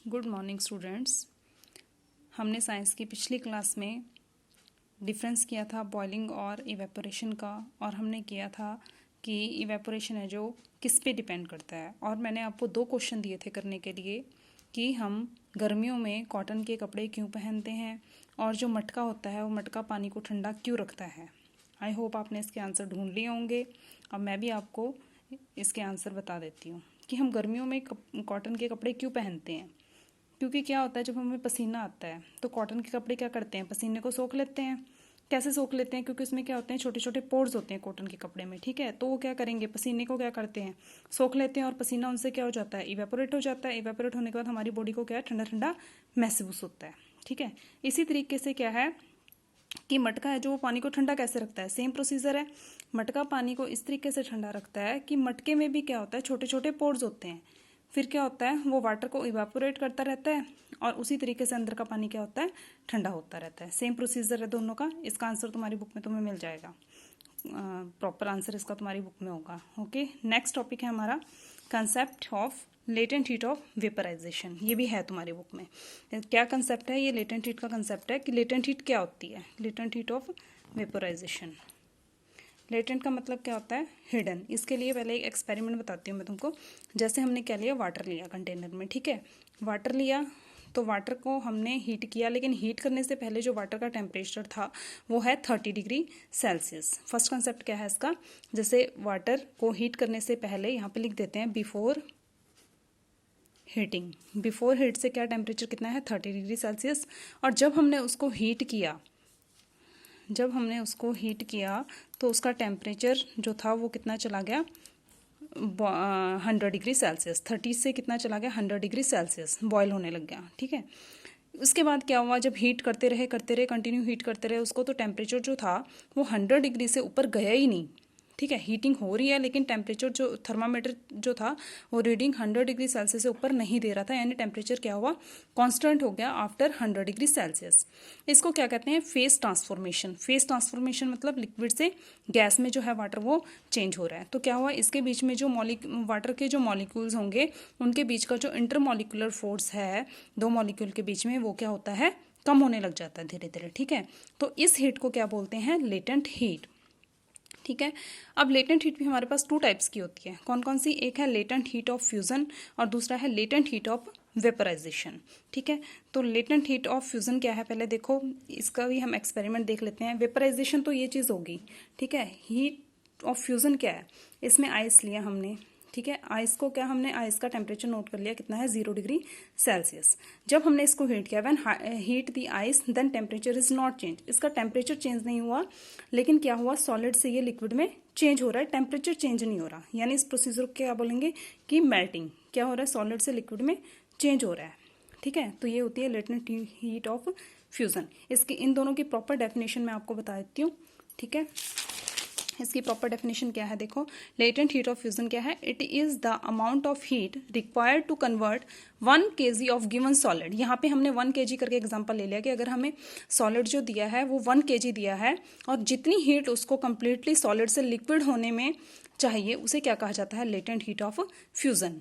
Good morning students. हमने science की पिछली क्लास में डिफरेंस किया था बॉइलिंग और इवेपोरेशन का, और हमने किया था कि इवेपोरेशन है जो किस पे डिपेंड करता है। और मैंने आपको 2 क्वेश्चन दिए थे करने के लिए कि हम गर्मियों में कॉटन के कपड़े क्यों पहनते हैं और जो मटका होता है वो मटका पानी को ठंडा क्यों रखता है। आई होप आपने इसके आंसर ढूंढ लिए होंगे। अब मैं भी आपको इसके आंसर बता देती हूँ कि हम गर्मियों में कॉटन के कपड़े क्यों पहनते हैं। क्योंकि क्या होता है, जब हमें पसीना आता है तो कॉटन के कपड़े क्या करते हैं, पसीने को सोख लेते हैं। कैसे सोख लेते हैं? क्योंकि उसमें क्या होते हैं, छोटे छोटे पोर्स होते हैं कॉटन के कपड़े में। ठीक है, तो वो क्या करेंगे, पसीने को क्या करते हैं, सोख लेते हैं, और पसीना उनसे क्या हो जाता है, इवेपोरेट हो जाता है। इवेपोरेट होने के बाद हमारी बॉडी को क्या है, ठंडा ठंडा महसूस होता है। ठीक है, इसी तरीके से क्या है कि मटका है जो वो पानी को ठंडा कैसे रखता है। सेम प्रोसीजर है, मटका पानी को इस तरीके से ठंडा रखता है कि मटके में भी क्या होता है, छोटे छोटे पोर्स होते हैं। फिर क्या होता है, वो वाटर को इवापोरेट करता रहता है और उसी तरीके से अंदर का पानी क्या होता है, ठंडा होता रहता है। सेम प्रोसीजर है दोनों का। इसका आंसर तुम्हारी बुक में तुम्हें मिल जाएगा, प्रॉपर आंसर इसका तुम्हारी बुक में होगा। ओके, नेक्स्ट टॉपिक है हमारा concept of latent heat of vaporisation. ये भी है तुम्हारी बुक में। क्या कंसेप्ट है ये? लेटेंट हीट का कंसेप्ट है कि लेटेंट हीट क्या होती है। Latent heat of vaporisation, latent का मतलब क्या होता है, हिडन। इसके लिए पहले एक एक्सपेरिमेंट बताती हूँ मैं तुमको। जैसे हमने क्या लिया, वाटर लिया कंटेनर में। ठीक है, वाटर लिया तो वाटर को हमने हीट किया, लेकिन हीट करने से पहले जो वाटर का टेम्परेचर था वो है 30 डिग्री सेल्सियस। फर्स्ट कंसेप्ट क्या है इसका, जैसे वाटर को हीट करने से पहले यहाँ पे लिख देते हैं बिफोर हीटिंग। बिफोर हीट से क्या टेम्परेचर कितना है, 30 डिग्री सेल्सियस। और जब हमने उसको हीट किया, तो उसका टेम्परेचर जो था वो कितना चला गया, 100 डिग्री सेल्सियस। 30 से कितना चला गया, 100 डिग्री सेल्सियस, बॉयल होने लग गया। ठीक है, उसके बाद क्या हुआ, जब हीट करते रहे कंटिन्यू हीट करते रहे उसको, तो टेम्परेचर जो था वो 100 डिग्री से ऊपर गया ही नहीं। ठीक है, हीटिंग हो रही है लेकिन टेम्परेचर जो थर्मामीटर जो था वो रीडिंग 100 डिग्री सेल्सियस से ऊपर नहीं दे रहा था, यानी टेम्परेचर क्या हुआ, कांस्टेंट हो गया आफ्टर 100 डिग्री सेल्सियस। इसको क्या कहते हैं, फेस ट्रांसफॉर्मेशन। फेस ट्रांसफॉर्मेशन मतलब लिक्विड से गैस में जो है वाटर वो चेंज हो रहा है। तो क्या हुआ, इसके बीच में जो वाटर के जो मॉलिक्यूल्स होंगे उनके बीच का जो इंटरमॉलिक्यूलर फोर्स है दो मॉलिक्यूल के बीच में, वो क्या होता है, कम होने लग जाता है धीरे धीरे। ठीक है, तो इस हीट को क्या बोलते हैं, लेटेंट हीट। ठीक है, अब लेटेंट हीट भी हमारे पास 2 टाइप्स की होती है। कौन कौन सी? एक है लेटेंट हीट ऑफ फ्यूजन और दूसरा है लेटेंट हीट ऑफ वेपराइजेशन। ठीक है, तो लेटेंट हीट ऑफ फ्यूजन क्या है, पहले देखो इसका भी हम एक्सपेरिमेंट देख लेते हैं। वेपराइजेशन तो ये चीज़ होगी। ठीक है, हीट ऑफ फ्यूजन क्या है, इसमें आइस लिया हमने। ठीक है, आइस को क्या, हमने आइस का टेम्परेचर नोट कर लिया कितना है, 0 डिग्री सेल्सियस। जब हमने इसको हीट किया, when heat the ice then temperature is not change. इसका टेम्परेचर चेंज नहीं हुआ, लेकिन क्या हुआ, सॉलिड से ये लिक्विड में चेंज हो रहा है, टेम्परेचर चेंज नहीं हो रहा। यानी इस प्रोसीजर को क्या बोलेंगे कि मेल्टिंग। क्या हो रहा है, सॉलिड से लिक्विड में चेंज हो रहा है। ठीक है, तो ये होती है लेटेंट हीट ऑफ फ्यूजन। इसकी इन दोनों की प्रॉपर डेफिनेशन मैं आपको बता देती हूँ। ठीक है, इसकी प्रॉपर डेफिनेशन क्या है, देखो लेटेंट हीट ऑफ फ्यूजन क्या है, it is the amount of heat required to convert 1 kg of given solid. यहाँ पे हमने 1 kg करके एग्जांपल ले लिया कि अगर हमें सॉलिड जो दिया है वो 1 kg दिया है और जितनी हीट उसको कंप्लीटली सॉलिड से लिक्विड होने में चाहिए उसे क्या कहा जाता है, लेटेंट हीट ऑफ फ्यूजन।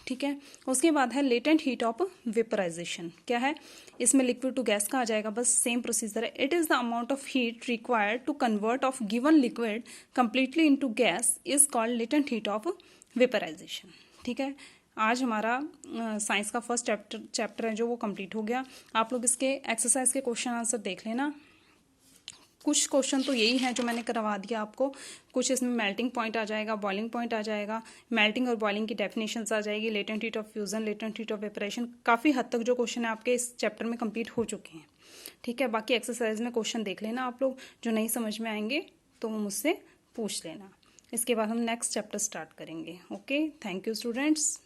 ठीक है, उसके बाद है लेटेंट हीट ऑफ वेपराइजेशन। क्या है, इसमें लिक्विड टू गैस का आ जाएगा, बस सेम प्रोसीजर है। It is the amount of heat required to convert of given liquid completely into gas is called latent heat of vaporisation. ठीक है, आज हमारा साइंस का फर्स्ट चैप्टर है जो वो कंप्लीट हो गया। आप लोग इसके एक्सरसाइज के क्वेश्चन आंसर देख लेना। कुछ क्वेश्चन तो यही है जो मैंने करवा दिया आपको, कुछ इसमें मेल्टिंग पॉइंट आ जाएगा, बॉइलिंग पॉइंट आ जाएगा, मेल्टिंग और बॉइलिंग की डेफिनेशंस आ जाएगी, latent heat of fusion, latent heat of वेपरेशन। काफ़ी हद तक जो क्वेश्चन है आपके इस चैप्टर में कंप्लीट हो चुके हैं। ठीक है, बाकी एक्सरसाइज में क्वेश्चन देख लेना आप लोग, जो नहीं समझ में आएंगे तो वो मुझसे पूछ लेना। इसके बाद हम नेक्स्ट चैप्टर स्टार्ट करेंगे। Okay, thank you students.